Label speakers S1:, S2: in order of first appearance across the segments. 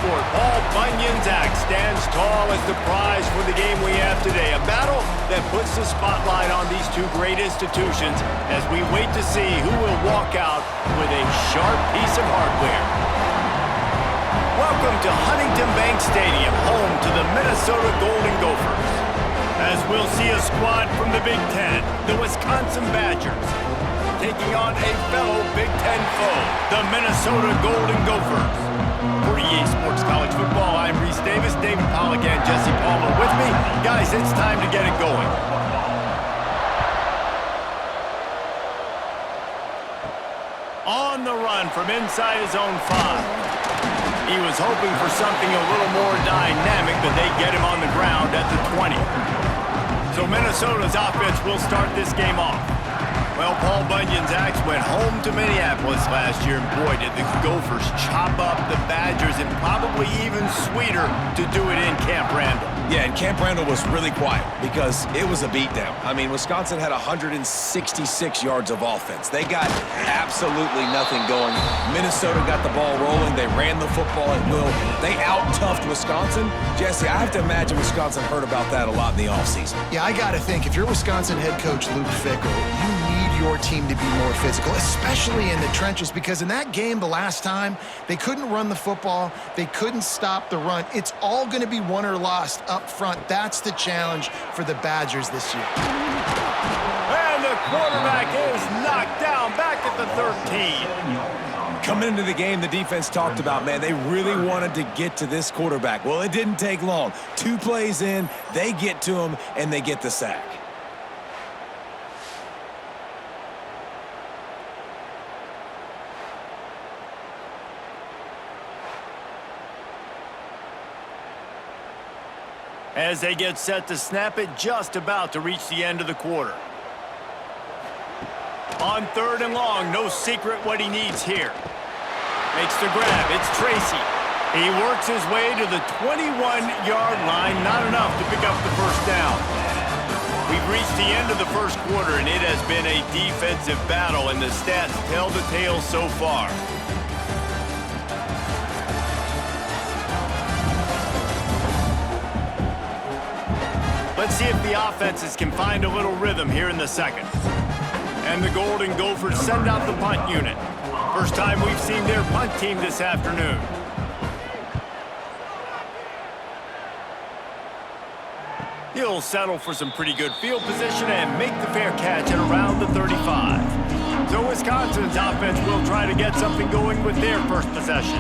S1: for it. Paul Bunyan's axe stands tall as the prize for the game we have today. A battle that puts the spotlight on these two great institutions as we wait to see who will walk out with a sharp piece of hardware. Welcome to Huntington Bank Stadium, home to the Minnesota Golden Gophers. As we'll see a squad from the Big Ten, the Wisconsin Badgers, taking on a fellow Big Ten foe, the Minnesota Golden Gophers. For EA Sports College Football, I'm Reese Davis, David Pollack, and Jesse Palmer with me. Guys, it's time to get it going. On the run from inside his own 5. He was hoping for something a little more dynamic, but they get him on the ground at the 20. So Minnesota's offense will start this game off. Well, Paul Bunyan's axe went home to Minneapolis last year, and boy, did the Gophers chop up the Badgers, and probably even sweeter to do it in Camp Randall.
S2: Yeah, and Camp Randall was really quiet because it was a beatdown. I mean, Wisconsin had 166 yards of offense. They got absolutely nothing going. Minnesota got the ball rolling. They ran the football at will. They out-toughed Wisconsin. Jesse, I have to imagine Wisconsin heard about that a lot in the offseason.
S3: Yeah, I got to think, if you're Wisconsin head coach Luke Fickell, you need your team to be more physical, especially in the trenches, because in that game the last time, they couldn't run the football, they couldn't stop the run. It's all going to be won or lost up front. That's the challenge for the Badgers this year.
S1: And the quarterback is knocked down back at the 13.
S2: Coming into the game, the defense talked about, man, they really wanted to get to this quarterback. Well, it didn't take long. 2 plays in, they get to him, and they get the sack.
S1: As they get set to snap it, just about to reach the end of the quarter. On 3rd and long, no secret what he needs here. Makes the grab, it's Tracy. He works his way to the 21-yard line, not enough to pick up the first down. We've reached the end of the first quarter, and it has been a defensive battle, and the stats tell the tale so far. Let's see if the offenses can find a little rhythm here in the second. And the Golden Gophers send out the punt unit. First time we've seen their punt team this afternoon. He'll settle for some pretty good field position and make the fair catch at around the 35. So Wisconsin's offense will try to get something going with their first possession.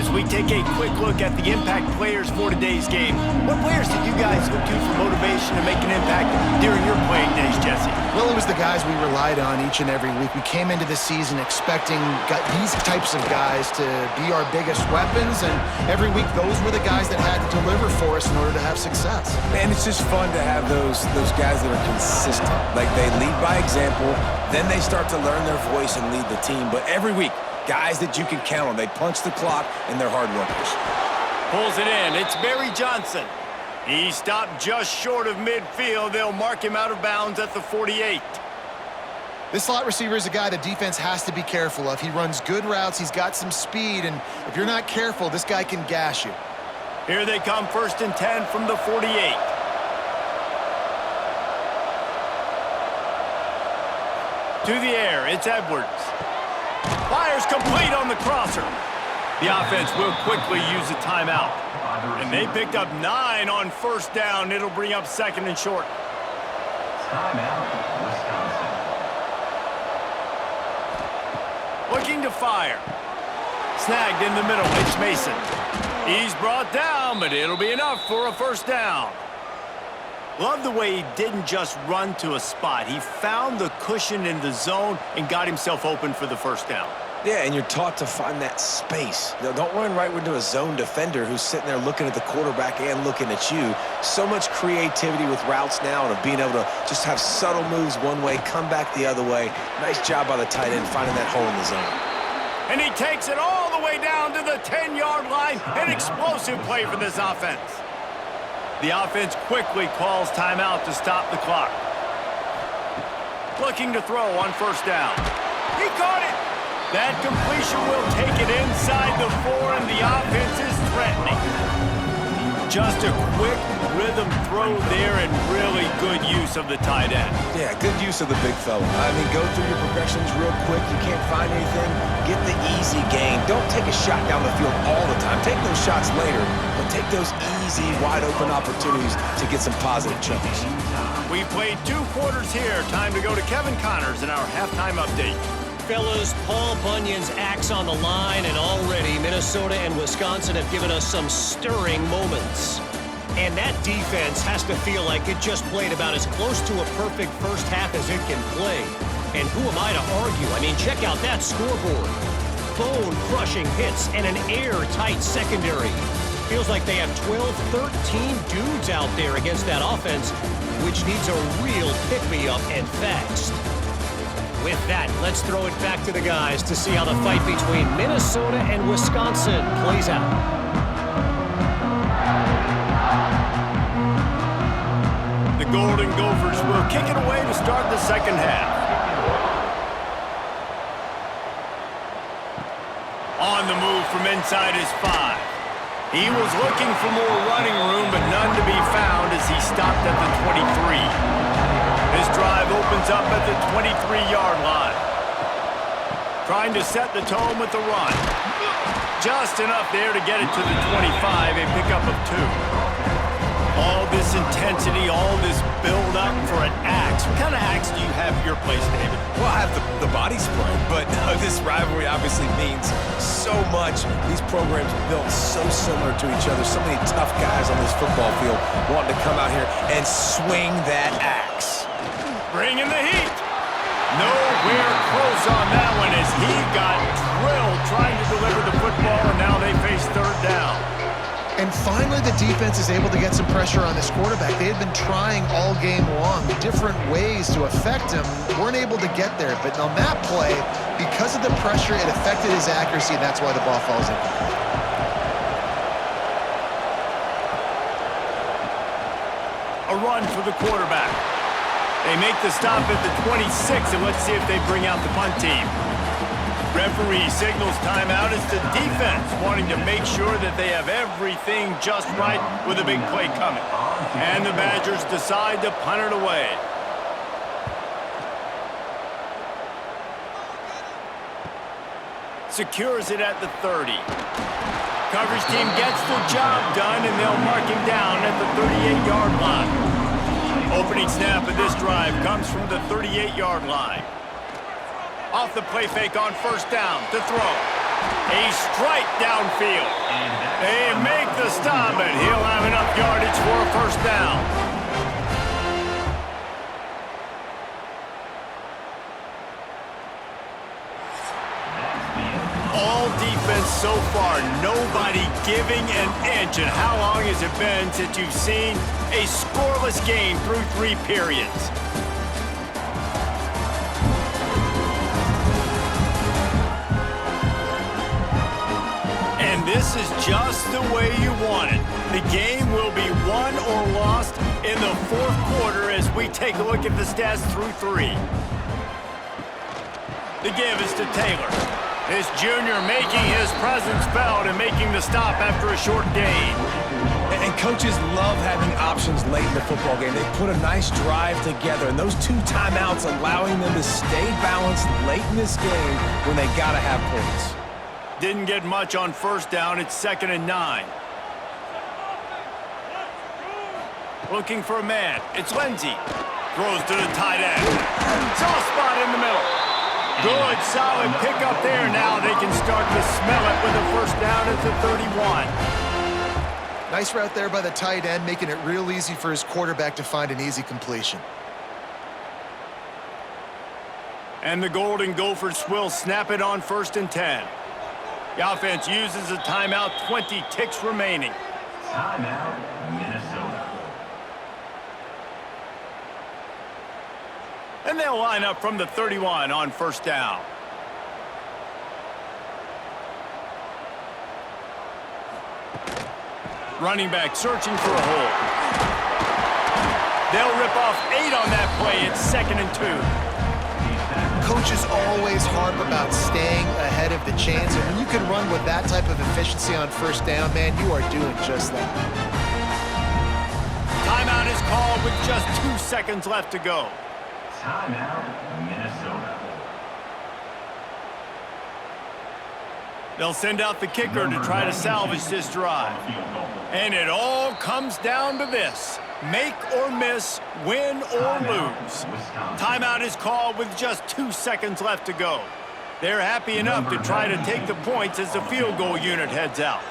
S1: As we take a quick look at the impact players for today's game, what players did you guys look to for motivation to make an impact during your playing days, Jesse?
S3: Well, it was the guys we relied on each and every week. We came into the season expecting these types of guys to be our biggest weapons, and every week those were the guys that had to deliver for us in order to have success.
S2: And it's just fun to have those guys that are consistent. Like, they lead by example, then they start to learn their voice and lead the team. But every week, guys that you can count on. They punch the clock, and they're hard workers.
S1: Pulls it in. It's Barry Johnson. He stopped just short of midfield. They'll mark him out of bounds at the 48.
S3: This slot receiver is a guy the defense has to be careful of. He runs good routes. He's got some speed, and if you're not careful, this guy can gash you.
S1: Here they come, 1st and 10 from the 48. To the air, it's Edwards. Fires complete on the crosser. The offense will quickly use a timeout. And they picked up 9 on 1st down. It'll bring up 2nd and short.
S4: Timeout, Wisconsin.
S1: Looking to fire. Snagged in the middle, it's Mason. He's brought down, but it'll be enough for a 1st down. Love the way he didn't just run to a spot. He found the cushion in the zone and got himself open for the 1st down.
S2: Yeah, and you're taught to find that space. Don't run right into a zone defender who's sitting there looking at the quarterback and looking at you. So much creativity with routes now and of being able to just have subtle moves one way, come back the other way. Nice job by the tight end finding that hole in the zone.
S1: And he takes it all the way down to the 10-yard line. An explosive play for this offense. The offense quickly calls timeout to stop the clock. Looking to throw on 1st down. He caught it. That completion will take it inside the 4, and the offense is threatened. Just a quick rhythm throw there and really good use of the tight end.
S2: Yeah, good use of the big fella. I mean, go through your progressions real quick. You can't find anything. Get the easy gain. Don't take a shot down the field all the time. Take those shots later, but take those easy, wide-open opportunities to get some positive chunks.
S1: We've played 2 quarters here. Time to go to Kevin Connors in our halftime update.
S5: Fellas, Paul Bunyan's axe on the line, and already Minnesota and Wisconsin have given us some stirring moments. And that defense has to feel like it just played about as close to a perfect first half as it can play. And who am I to argue? I mean, check out that scoreboard. Bone-crushing hits and an airtight secondary. Feels like they have 12, 13 dudes out there against that offense, which needs a real pick-me-up and fast. With that, let's throw it back to the guys to see how the fight between Minnesota and Wisconsin plays out.
S1: The Golden Gophers will kick it away to start the second half. On the move from inside his 5. He was looking for more running room, but none to be found as he stopped at the 23. This drive opens up at the 23-yard line. Trying to set the tone with the run. Just enough there to get it to the 25, a pickup of 2. All this intensity, all this build-up for an axe. What kind of axe do you have at your place, David?
S2: Well, I have the body spray, but this rivalry obviously means so much. These programs built so similar to each other. So many tough guys on this football field wanting to come out here and swing that axe.
S1: Bringing the heat. Nowhere close on that one as he got drilled trying to deliver the football, and now they face third down.
S3: And finally, the defense is able to get some pressure on this quarterback. They had been trying all game long, different ways to affect him. Weren't able to get there, but on that play, because of the pressure, it affected his accuracy, and that's why the ball falls in.
S1: A run for the quarterback. They make the stop at the 26, and let's see if they bring out the punt team. Referee signals timeout as the defense wanting to make sure that they have everything just right with a big play coming. And the Badgers decide to punt it away. Secures it at the 30. Coverage team gets the job done, and they'll mark him down at the 38-yard line. Opening snap of this drive comes from the 38-yard line. Off the play fake on first down to throw. A strike downfield. They make the stop, and he'll have enough yardage for a first down. All defense so far, nobody giving an inch. And how long has it been since you've seen a scoreless game through 3 periods? And this is just the way you want it. The game will be won or lost in the 4th quarter as we take a look at the stats through 3. The give is to Taylor. This junior making his presence felt and making the stop after a short gain.
S2: And coaches love having options late in the football game. They put a nice drive together, and those 2 timeouts allowing them to stay balanced late in this game when they gotta have points.
S1: Didn't get much on first down. It's 2nd and 9. Looking for a man. It's Lindsey. Throws to the tight end. Soft spot in the middle. Good, solid pickup there. Now they can start to smell it with a first down at the 31.
S3: Nice route there by the tight end, making it real easy for his quarterback to find an easy completion.
S1: And the Golden Gophers will snap it on 1st and 10. The offense uses a timeout, 20 ticks remaining.
S4: Timeout, Minnesota.
S1: And they'll line up from the 31 on first down. Running back searching for a hole. They'll rip off 8 on that play. It's 2nd and 2.
S3: Coaches always harp about staying ahead of the chains, and when you can run with that type of efficiency on first down, man, you are doing just that.
S1: Timeout is called with just 2 seconds left to go.
S4: Timeout, Minnesota.
S1: They'll send out the kicker to try to salvage this drive. And it all comes down to this. Make or miss, win or lose. Timeout is called with just 2 seconds left to go. They're happy enough to try to take the points as the field goal unit heads out.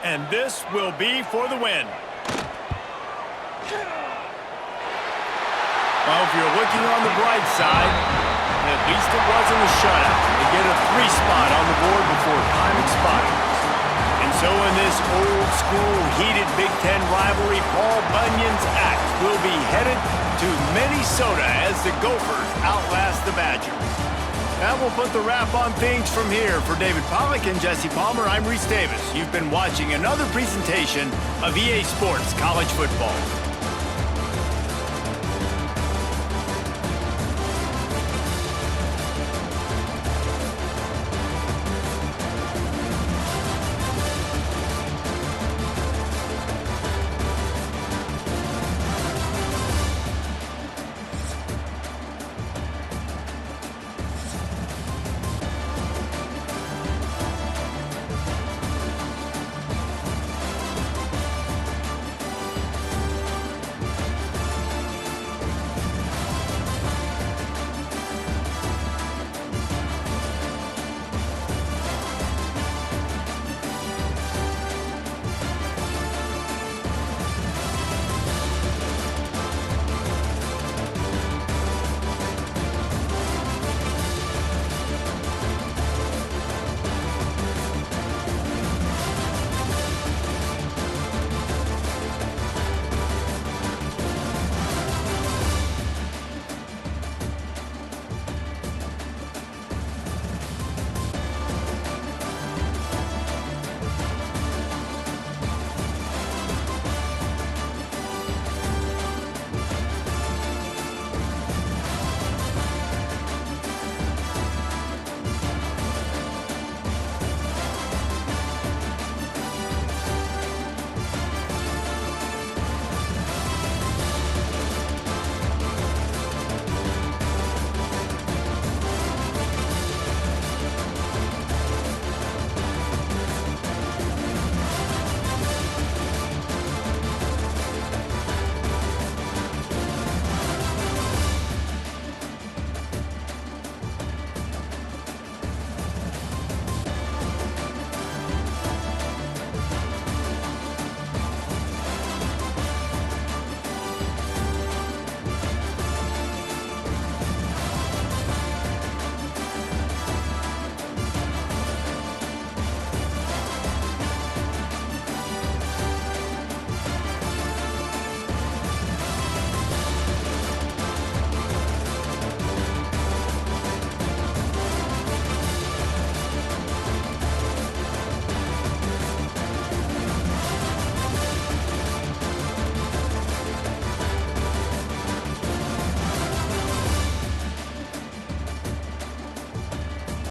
S1: And this will be for the win. Well, if you're looking on the bright side, at least it wasn't a shutout. They get a 3 spot on the board before time expires. And so in this old-school, heated Big Ten rivalry, Paul Bunyan's axe will be headed to Minnesota as the Gophers outlast the Badgers. That will put the wrap on things from here. For David Pollack and Jesse Palmer, I'm Reese Davis. You've been watching another presentation of EA Sports College Football.